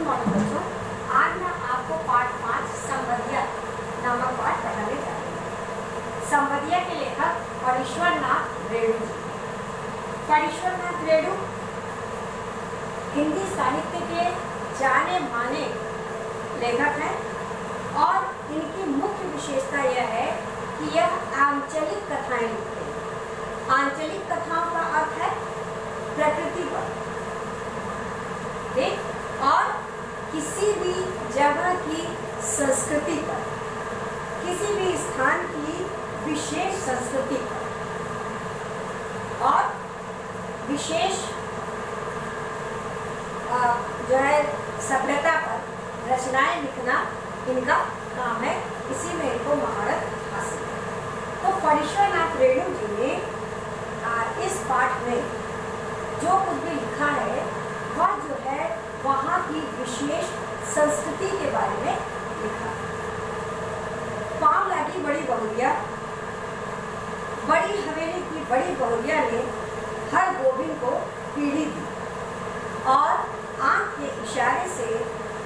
Morning बच्चों, आज मैं आपको पाठ 5 संवदिया नामक पाठ पढ़ाने जा रही हूँ। संवदिया के लेखक फणीश्वरनाथ रेणु जी। फणीश्वरनाथ रेणु हिंदी साहित्य के जाने माने लेखक हैं और इनकी मुख्य विशेषता यह है कि यह आंचलिक कथाएं लिखते हैं। आंचलिक कथाओं का अर्थ है प्रकृति पर, ठीक, और किसी भी जगह की संस्कृति पर, किसी भी स्थान की विशेष संस्कृति पर और विशेष जो है सभ्यता पर रचनाएं लिखना इनका काम है। इसी में इनको महारत हासिल है। तो फणीश्वरनाथ रेणु जी ने इस पाठ में जो कुछ भी लिखा है वह जो है वहाँ की विशेष संस्कृति के बारे में लिखा। पाँव लागी बड़ी बहुरिया, बड़ी हवेली की बड़ी बहुरिया ने हर गोविंद को पीढ़ी दी और आंख के इशारे से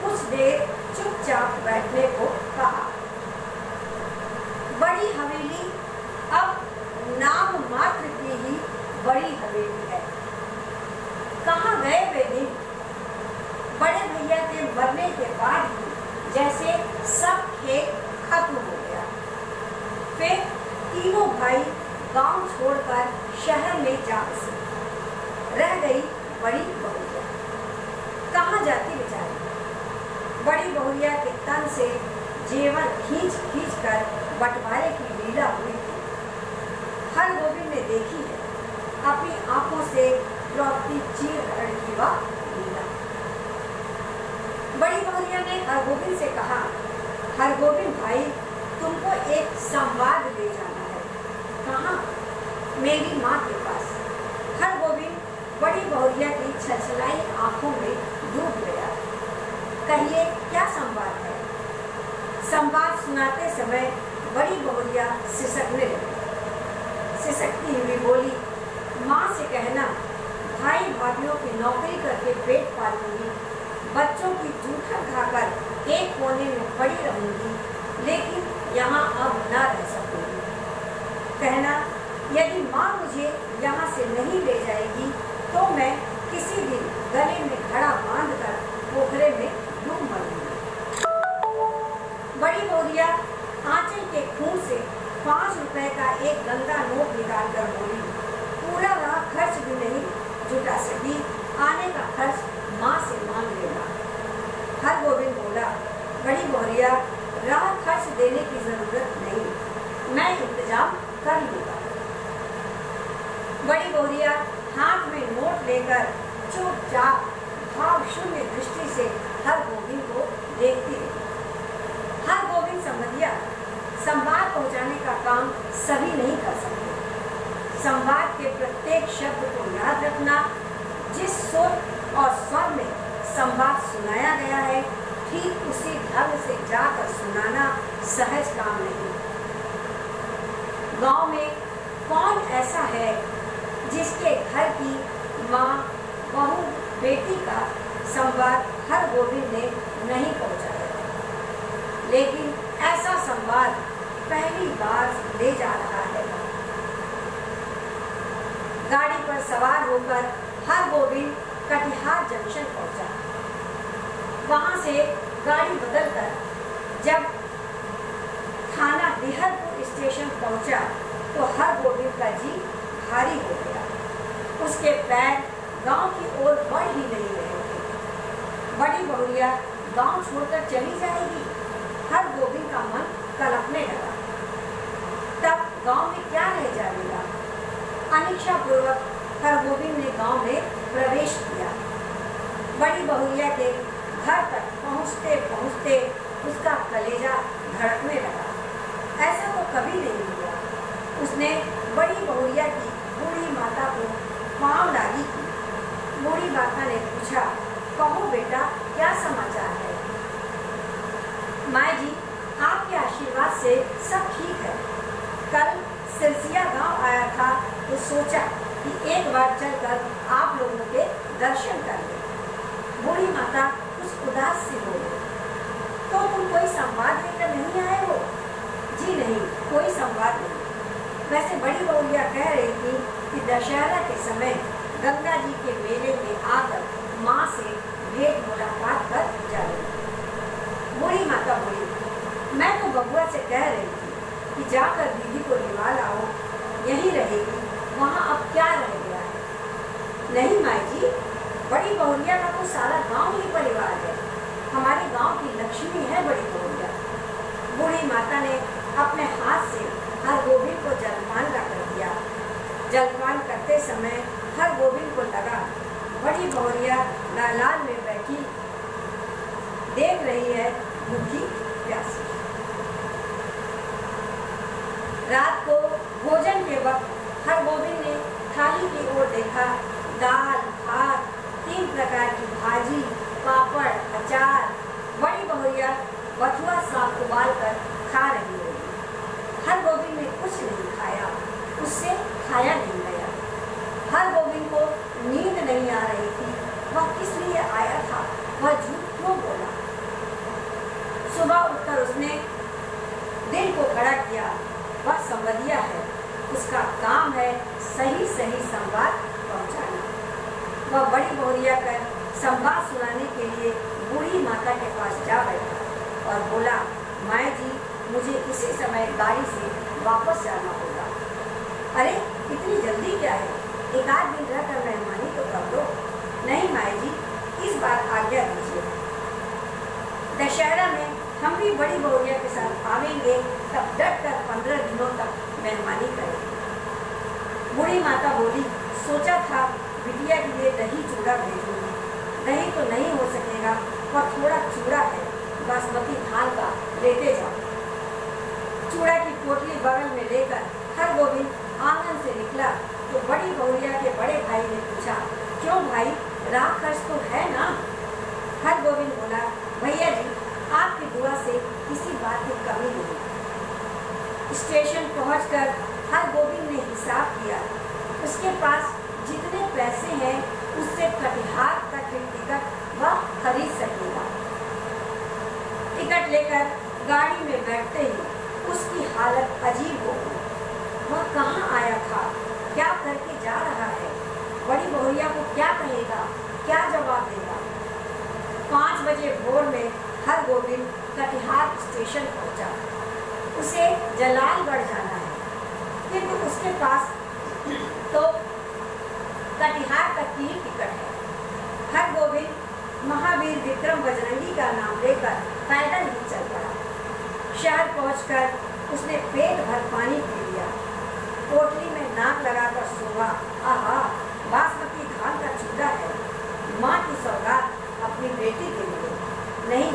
कुछ देर चुपचाप बैठने को कहा। बड़ी हवेली अब नाम मात्र की ही बड़ी हवेली है। कहाँ गए वे दिन बड़े भैया के मरने के बाद ही जैसे सब खेत खत्म हो गया। फिर तीनों भाई गांव छोड़कर शहर में जा बसे। रह गई बड़ी बहुरिया। कहाँ जाती बेचारी। बड़ी बहुरिया के तन से जेवर खींच खींच कर बंटवारे की लीला हुई थी। हर गोविंद ने देखी है अपनी आंखों से द्रौपदी चीरहरण की वह लीला। बड़ी बहुरिया ने हरगोविंद से कहा, हरगोविंद भाई, तुमको एक संवाद ले जाना है। कहाँ? मेरी माँ के पास। हरगोविंद बड़ी बहुरिया की छलछलाई आंखों में डूब गया। कहिए क्या संवाद है? संवाद सुनाते समय बड़ी बहुरिया सिसकने लगी। सिसकती हुई बोली, माँ से कहना भाई भाभियों की नौकरी करके पेट पालूंगी, बच्चों की जूठन खाकर एक कोने में पड़ी रहूंगी, लेकिन यहाँ अब न रह सकूंगी। कहना यदि माँ मुझे यहाँ से नहीं ले जाएगी तो मैं किसी दिन गले में घड़ा बांधकर पोखरे में डूब मरूंगी। बड़ी बहुरिया आंचल के खून से 5 रुपए का एक गंदा नोट निकाल कर बोली, पूरा वह खर्च भी नहीं जुटा सकी, आने का खर्च माँ से मांग लेगा। हरगोविंद बोला, बड़ी बहुरिया, राह खर्च देने की जरूरत नहीं, मैं इंतजाम कर लूंगा। बड़ी बहुरिया हाथ में नोट लेकर चुपचाप भाव शून्य दृष्टि से हरगोविंद को देखती रही। हरगोविंद संवदिया संवाद पहुंचाने का काम सभी नहीं कर सकते। संवाद के प्रत्येक शब्द को याद रखना, जिस सुर और स्वर में संवाद सुनाया गया है ठीक उसी ढंग से जाकर सुनाना सहज काम नहीं। गांव में कौन ऐसा है जिसके घर की माँ, बहू, बेटी का संवाद हरगोविंद ने नहीं पहुंचाया, लेकिन ऐसा संवाद पहली बार ले जा रहा है। गाड़ी पर सवार होकर हरगोविंद कटिहार जंक्शन पहुंचा। वहां से गाड़ी बदलकर जब थाना बिहरपुर स्टेशन पहुंचा तो हरगोविंद का जी भारी हो गया। उसके पैर गांव की ओर बढ़ ही नहीं रहे थे। बड़ी बहुरिया गांव छोड़कर चली जाएगी। हरगोविंद का मन कलपने लगा। तब गांव में क्या रह जाएगा? अनिच्छा पूर्वक हरगोविंद ने गांव में प्रवेश किया। बड़ी बहुरिया के घर तक पहुंचते पहुंचते उसका कलेजा धड़कने लगा। ऐसा तो कभी नहीं हुआ। उसने बड़ी बहुरिया की बूढ़ी माता को पाँव लागी की। बूढ़ी माता ने पूछा, कहो बेटा, क्या समाचार है? माँ जी, आपके आशीर्वाद से सब ठीक है। कल सिरसिया गांव आया था तो सोचा कि एक बार चलकर आप लोगों के दर्शन कर लें। बूढ़ी माता कुछ उदास सी बोले, तो तुम कोई संवाद लेकर नहीं आए हो? जी नहीं, कोई संवाद नहीं। वैसे बड़ी बहुरिया कह रही थी कि दशहरा के समय गंगा जी के मेले में आकर माँ से भेंट मुलाकात कर जाएगी। बूढ़ी माता बोली, मैं तो बबुआ से कह रही थी कि जाकर दीदी को लिवा लाओ, यहीं रहेगी, वहाँ अब क्या रह गया है? नहीं माँ जी, बड़ी बहुरिया का तो सारा गांव ही परिवार है, हमारे गांव की लक्ष्मी है बड़ी बहुरिया। बूढ़ी माता ने अपने हाथ से हर गोविंद को जलपान का कर दिया। जलपान करते समय हर गोविंद को लगा बड़ी बहुरिया लालाल में बैठी देख रही है भूखी प्यासी। रात को भोजन के वक्त हर गोविंद ने थाली की ओर देखा। दाल, भात, 3 प्रकार की भाजी, पापड़, अचार। बड़ी बहुरिया बथुआ साग उबाल कर खा रही होगी। हर गोविंद ने कुछ नहीं खाया, उससे खाया नहीं गया। हर गोविंद को नींद नहीं आ रही थी, वह किस लिए आया था, वह झूठ क्यों बोला? सुबह उठकर उसने दिल को खड़ा किया, वह संवदिया है, उसका काम है सही सही संवाद पहुंचाना। वह बड़ी बहुरिया कर संवाद सुनाने के लिए बूढ़ी माता के पास जा बैठा और बोला, माँ जी, मुझे इसी समय गाड़ी से वापस जाना होगा। अरे इतनी जल्दी क्या है, एक आध दिन रहकर मेहमानी तो कर दो। नहीं माँ जी, इस बार आज्ञा दीजिए, दशहरा में हम भी बड़ी बहुरिया के साथ आवेंगे, तब डट कर 15 दिनों तक मेहमानी करेंगे। बूढ़ी माता बोली, सोचा था बिटिया के लिए दही चूड़ा भेजूंगी, दही तो नहीं हो सकेगा, पर थोड़ा चूड़ा है बासमती धान का, लेते जाओ। चूड़ा की पोटली बगल में लेकर हर गोविंद आंगन से निकला तो बड़ी बहुरिया के बड़े भाई ने पूछा, क्यों भाई, राख खर्च तो है ना? हर गोविंद बोला, भैया जी, आपकी दुआ से किसी बात की कमी नहीं। स्टेशन पहुंचकर हर गोविंद ने हिसाब किया, उसके पास जितने पैसे हैं उससे कटिहार तक की टिकट वह खरीद सकेगा। टिकट लेकर गाड़ी में बैठते ही उसकी हालत अजीब हो गई। वह कहाँ आया था, क्या करके जा रहा है, बड़ी बहुरिया को क्या कहेगा, क्या जवाब देगा? 5 बजे भोर में हर गोविंद कटिहार स्टेशन पहुंचा। उसे जलालगढ़ जाना है, किंतु उसके पास तो कटिहार तक की ही टिकट है। हर गोविंद महावीर विक्रम बजरंगी का नाम लेकर पैदल ही चल पड़ा। शहर पहुंचकर उसने पेट भर पानी पी लिया, पोटली में नाक लगाकर सोवा। आहा, बासमती धान का चूड़ा है, माँ की सौगात अपनी बेटी के लिए। नहीं,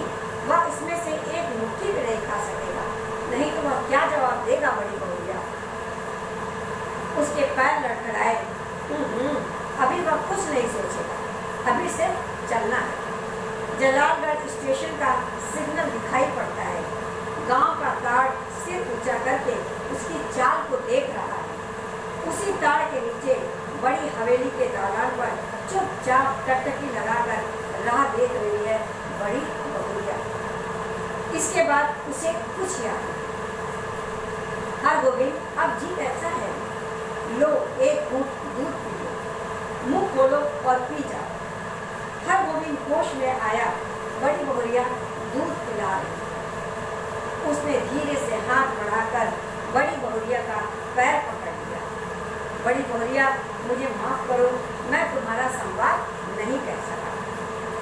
वह इसमें से एक मुट्ठी भी नहीं खा सकेगा, नहीं तो वह क्या जवाब देगा बड़ी बहुरिया? उसके पैर लड़खड़ाए। अभी वह कुछ नहीं सोचेगा, अभी सिर्फ चलना है। जलालगढ़ स्टेशन का सिग्नल दिखाई पड़ता है। गांव का ताड़ सिर ऊंचा करके उसकी चाल को देख रहा है। उसी ताड़ के नीचे बड़ी हवेली के दालान पर चुपचाप टकटकी लगाकर राह देख रही है बड़ी बहुरिया। इसके बाद उसे कुछ याद नहीं। हर गोविंद, अब जी कैसा है, लो एक घूंट दूध पी लो, मुंह खोलो और पी जाओ। हर गोविंद होश में आया, बड़ी बहुरिया दूध पिला रही। उसने धीरे से हाथ बढ़ाकर बड़ी बहुरिया का पैर पकड़ लिया। बड़ी बहुरिया, मुझे माफ करो, मैं तुम्हारा संवाद नहीं कह सका।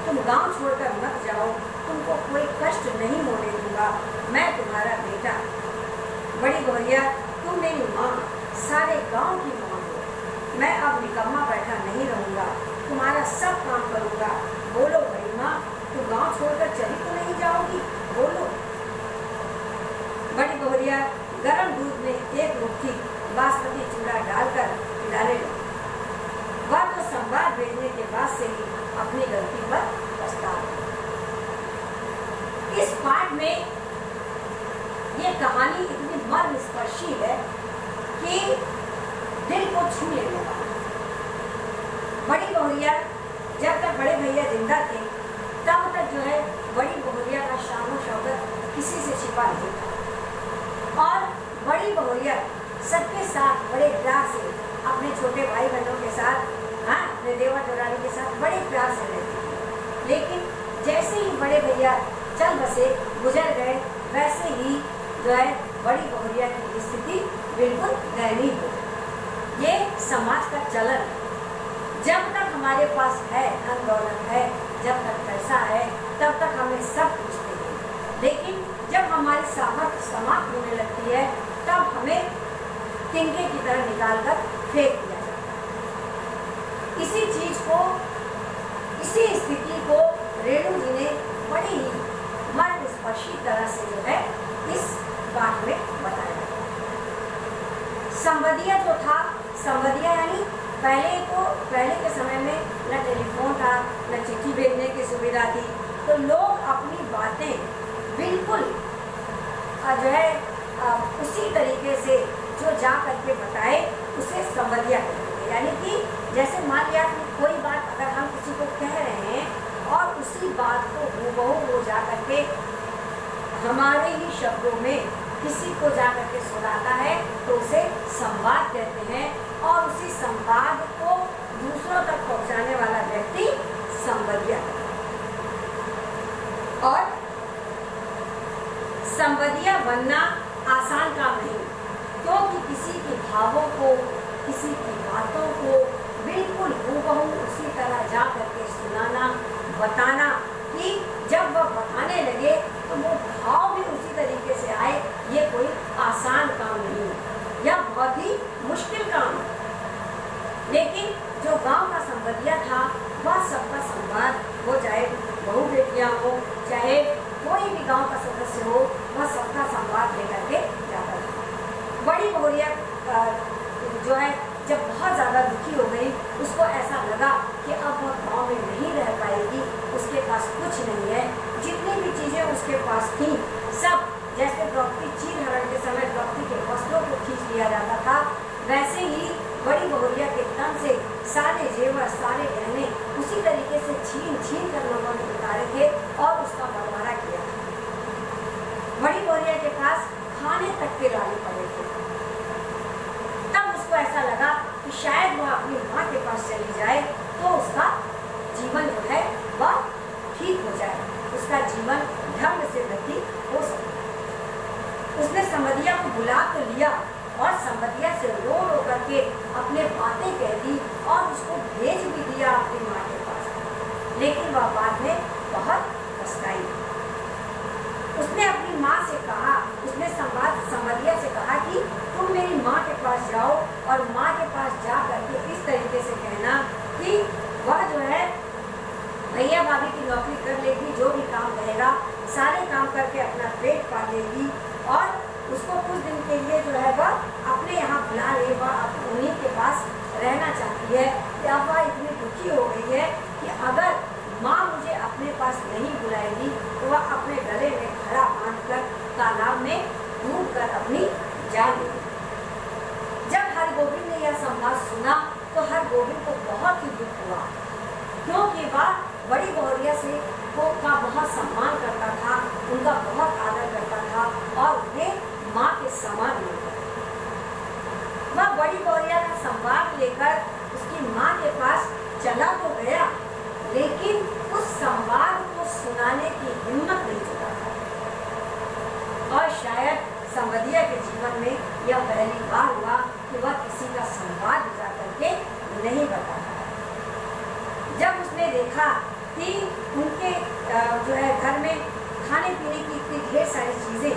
तुम गांव छोड़कर मत जाओ, तुमको कोई कष्ट नहीं होने दूंगा, मैं तुम्हारा बेटा। बड़ी बहुरिया, तुम मेरी माँ, सारे गांव की माँ हो। मैं अब निकम्मा बैठा नहीं रहूंगा, तुम्हारा सब काम करूंगा। बोलो बड़ी माँ, तुम गांव छोड़कर चली तो नहीं जाओगी, बोलो। बड़ी बहुरिया गरम दूध में एक मुट्ठी बासमती चूड़ा डालकर पिलाने लगी। वह तो संवाद भेजने के बाद से ही अपनी गलती पर पछता रही। इस पाठ में ये कहानी इतनी मर्मस्पर्शी है कि दिल को छू लेने वाली। बड़ी बहुरिया जब तक बड़े भैया जिंदा थे तब तक जो है बड़े प्यार से अपने छोटे भाई बहनों के साथ, हाँ, अपने देवर देवरानी के साथ बड़े प्यार से रहती थी। लेकिन जैसे ही बड़े भैया चल बसे, गुजर गए, वैसे ही जो है बड़ी बहुरिया की स्थिति बिल्कुल दयनीय हो गई। ये समाज का चलन, जब तक हमारे पास है, धन दौलत है, जब तक पैसा है, तब तक हमें सब कुछ देंगे। लेकिन जब हमारी सामर्थ्य समाप्त होने लगती है, तब हमें तिनके की तरह निकालकर फेंक दिया जाता है। इसी चीज को, इसी स्थिति को रेणु जी ने बड़ी ही मर्मस्पर्शी तरह से जो है इस पाठ में बताया। संवदिया जो था, संवदिया यानी पहले के समय में न टेलीफोन था, न चिट्ठी भेजने की सुविधा थी, तो लोग अपनी बातें बिल्कुल जो है उसी तरीके से जो जा करके बताए उसे संवदिया कहते थे। यानी कि जैसे मान लिया कि कोई बात अगर हम किसी को कह रहे हैं और उसी बात को हूबहू वो जा करके हमारे ही शब्दों में किसी को जा करके सुनाता है, तो उसे संवाद कहते हैं। और उसी संवाद को दूसरों तक पहुंचाने वाला व्यक्ति संवदिया है। और संवदिया बनना आसान काम नहीं, क्योंकि किसी के भावों को, किसी की बातों को बिल्कुल हूबहू उसी तरह जा करके सुनाना, बताना, कि जब वह बताने लगे तो वो भाव भी उसी तरीके से आए, ये कोई आसान काम नहीं है, यह बहुत ही मुश्किल काम है। लेकिन जो गांव का संवदिया था, वह सबका संवाद, वो चाहे बहू बेटियां हो, चाहे कोई भी गांव का सदस्य हो, वह सबका संवाद लेकर के जाता था। बड़ी बहुरिया जो है जब बहुत ज़्यादा दुखी हो गई, उसको ऐसा लगा कि अब वह गाँव में नहीं रह पाएगी, उसके पास कुछ नहीं है। जितनी भी चीज़ें उसके पास थी, सब जैसे द्रौपदी चीर हरण के समय द्रौपदी के वस्त्रों को खींच लिया जाता था, वैसे ही बड़ी बहुरिया के तन से सारे जेवर, सारे गहने उसी तरीके से छीन छीन कर लोगों ने उतारे थे और उसका बंटवारा किया। बड़ी बहुरिया के पास खाने तक के लाले पड़े थे। तब उसको ऐसा लगा कि शायद वह अपनी माँ के पास चली जाए तो उसका जीवन जो है वह ठीक हो जाए, उसका जीवन ढंग से व्यतीत हो सके। उसने संवदिया को बुला तो लिया और संवदिया से रो रो करके अपने बातें कह दी और उसको भेज भी दिया अपनी माँ के पास। लेकिन वह बाद में बहुत पछताई। उसने अपनी माँ से कहा, उसने संवदिया से कहा कि तुम मेरी माँ के पास जाओ और माँ के पास जा करके इस तरीके से कहना कि वह जो है भैया भाभी की नौकरी कर लेगी, जो भी काम रहेगा सारे काम करके अपना पेट पाल लेगी और उसको कुछ दिन के लिए जो है वह अपने यहाँ बुला ले, वह उन्हीं के पास रहना चाहती है। अब वह इतनी दुखी हो गई है कि अगर माँ मुझे अपने पास नहीं बुलाएगी तो वह अपने गले में घड़ा बांधकर तालाब में डूब कर अपनी जान लेगी। जब हरगोविंद ने यह संवाद सुना तो हरगोविंद को बहुत ही दुख हुआ, क्योंकि वह बड़ी बहुरिया से का बहुत सम्मान करता था, उनका बहुत आदर करता था और उन्हें माँ के समान मानता था। वह बड़ी बहुरिया का संवाद लेकर उसकी माँ के पास चला तो गया, लेकिन उस संवाद को सुनाने की हिम्मत नहीं जुटा था। और शायद संवदिया के जीवन में यह पहली बार हुआ कि वह किसी का संवाद जा करके नहीं बता पाया। जब उसने देखा कि उनके जो है घर में खाने पीने की इतनी ढेर सारी चीज़ें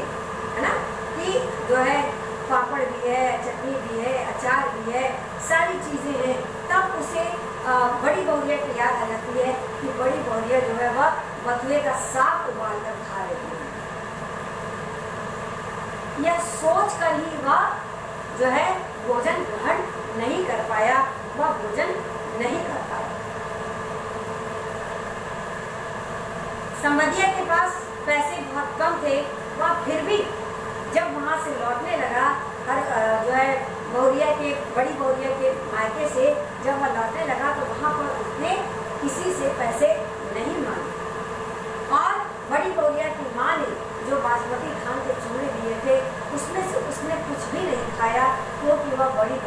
है ना, कि जो है पापड़ भी है, चटनी भी है, अचार भी है, सारी चीज़ें हैं, तब उसे बड़ी बहुरिया की याद आ जाती है कि बड़ी बहुरिया जो है वह बथुए का साग उबाल कर खा रही है। यह सोच कर ही वह जो है भोजन ग्रहण नहीं कर पाया, वह भोजन नहीं कर पाया। संवदिया के पास पैसे बहुत कम थे, वह फिर भी जब वहाँ से लौटने लगा, जो है बड़ी बहुरिया के मायके से जब वह लौटने लगा तो वहाँ पर उसने किसी से पैसे नहीं मांगे और बड़ी बहुरिया की माँ ने जो बासमती धान के चूड़े दिए थे उसमें से उसने कुछ भी नहीं खाया, क्योंकि वह बड़ी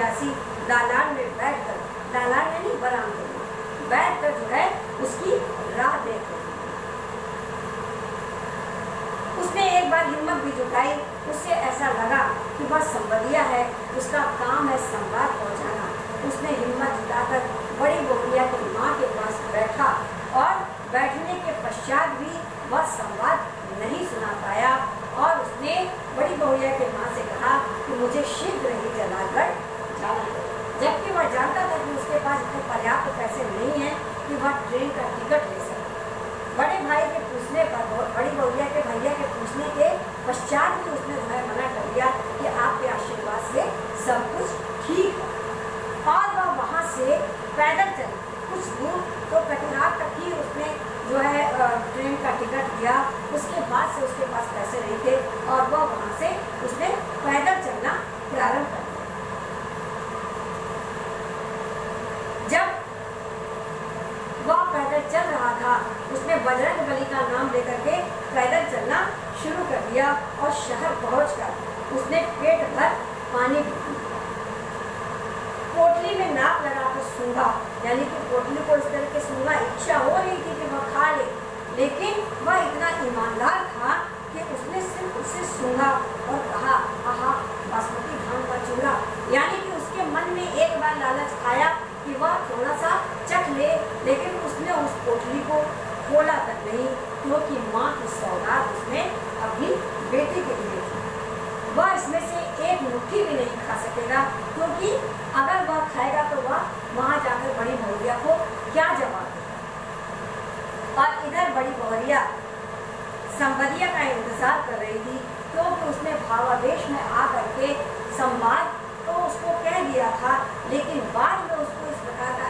प्यासी दालान में बैठकर, दालान यानी बरामदे में बैठकर जो है उसकी राह देख रही। उसने एक बार हिम्मत भी जुटाई, उससे ऐसा लगा कि वह संबंधिया है, उसका काम है संवाद पहुंचाना। उसने हिम्मत जुटाकर बड़ी बहुरिया की माँ के पास बैठा और बैठने के पश्चात भी वह संवाद नहीं सुना पाया और उसने बड़ी बहुरिया के माँ से कहा कि मुझे शीघ्र ही जलालगढ़ जाना है, जबकि वह जानता था कि उसके पास इतने पर्याप्त पैसे नहीं हैं कि वह ट्रेन का टिकट ले सके। बड़े भाई के पूछने पर, बड़ी बहुरिया के भैया के पूछने के पश्चात भी उसने जो है मना कर दिया कि आपके आशीर्वाद से सब कुछ ठीक है। और वह वहाँ से पैदल चली कुछ दूर, तो कटिहार तक ही उसने जो है ट्रेन का टिकट लिया। उसके बाद से उसके पास पैसे नहीं थे और वह वहाँ से उसने पैदल चलना प्रारंभ कर दिया। जब वह पैदल चल रहा था, उसने बजरंगबली का नाम लेकर के पैदल चलना शुरू कर दिया और शहर पहुंचकर उसने पेट भर पानी पी। पोटली में नाक लगाकर सूंघा, यानी कि पोटली को इस तरह के सूंघा, इच्छा हो रही थी कि वह खा ले, लेकिन वह इतना ईमानदार था कि उसने सिर्फ उसे सूंघा और कहा, आहा बासमती धान का चूल्हा। यानी कि उसके मन में एक बार लालच आया कि वह थोड़ा सा चख ले, लेकिन उसने उस पोटली को खोला तक नहीं, क्योंकि माँ की सौगात उसने अपनी बेटी के लिए थी। वह इसमें से एक मुट्ठी भी नहीं खा सकेगा, क्योंकि अगर वह खाएगा तो वह वहाँ जाकर बड़ी बहुरिया को क्या जवाब देगा। और इधर बड़ी बहुरिया संबंधिया का इंतजार कर रही थी, क्योंकि उसने भावावेश में आकर के संवाद तो उसको कह दिया था, लेकिन बाद में उसको इस प्रकार का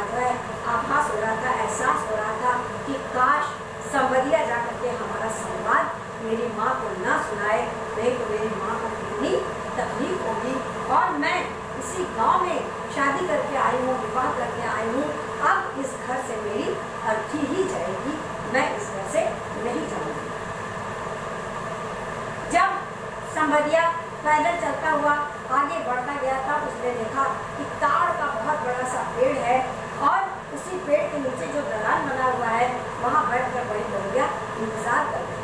जो है आभास हो रहा था, एहसास हो रहा था कि काश संबंधिया जाकर के हमारा संवाद मेरी माँ को ना सुनाए, नहीं तो मेरी माँ को कितनी तकलीफ होगी। और मैं इसी गांव में शादी करके आई हूँ, विवाह करके आई हूँ, अब इस घर से मेरी अर्थी ही जाएगी, मैं इस घर से नहीं जाऊँगी। जब संबंधिया पैदल चलता हुआ आगे बढ़ता गया था, उसने देखा कि ताड़ का बहुत बड़ा सा पेड़ है और उसी पेड़ के नीचे जो दलान बना हुआ है, वहाँ बैठकर बड़ी बहुरिया इंतजार कर रही है।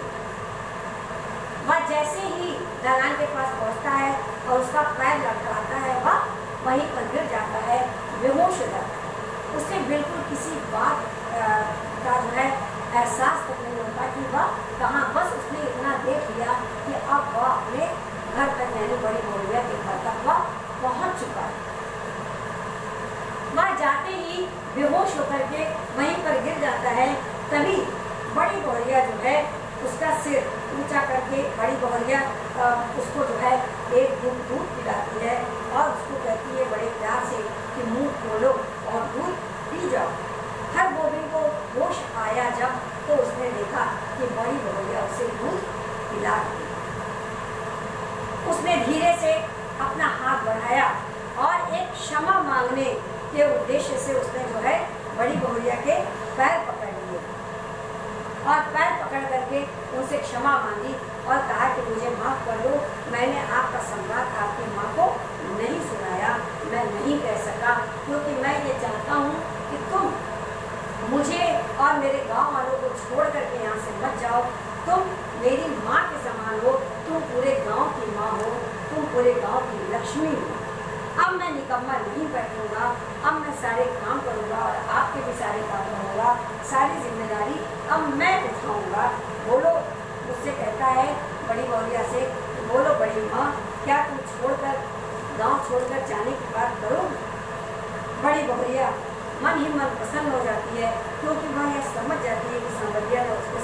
वह जैसे ही दलान के पास पहुँचता है और उसका पैर लटकाता है, वह वहीं पर गिर जाता है, बेहोश हो जाता है। उसे बिल्कुल किसी बात का जो है एहसास तक नहीं होता कि वह कहाँ, बस उसने इतना देख लिया कि अब वह अपने घर तक, यानी बड़ी बहुरिया के घर तक वह पहुँच चुका है। वह जाते ही बेहोश होकर के वहीं पर गिर जाता है। तभी बड़ी बहुरिया जो है उसका सिर ऊंचा करके बड़ी बहुरिया उसको जो है एक दूध पिलाती है और उसको कहती है बड़े प्यार से कि मुंह खोलो और दूध पी जाओ। हर गोविंद को होश आया जब, तो उसने देखा कि बड़ी बहुरिया उसे दूध पिला रही। उसने धीरे से अपना हाथ बढ़ाया और एक क्षमा मांगने के उद्देश्य से उसने जो है बड़ी बहुरिया के पैर पकड़ लिए और पैर पकड़ करके उनसे क्षमा मांगी और कहा कि मुझे माफ़ कर दो, मैंने आपका संवाद आपकी माँ को नहीं सुनाया, मैं नहीं कह सका, क्योंकि मैं ये चाहता हूँ कि तुम मुझे और मेरे गांव वालों को छोड़ करके यहाँ से मत जाओ। तुम मेरी माँ के समान हो, तुम पूरे गांव की माँ हो, तुम पूरे गांव की लक्ष्मी हो। अब मैं निकम्मा नहीं बैठूंगा, अब मैं सारे काम करूंगा और आपके भी सारे काम करूंगा, सारी जिम्मेदारी अब मैं उठाऊंगा। बोलो, मुझसे कहता है बड़ी बहुरिया से, बोलो बड़ी माँ, क्या तुम छोड़कर गांव छोड़कर जाने की बात करोगे? बड़ी बहुरिया मन ही मन प्रसन्न हो जाती है, क्योंकि वह यह समझ जाती है कि संबंधिया तो उसके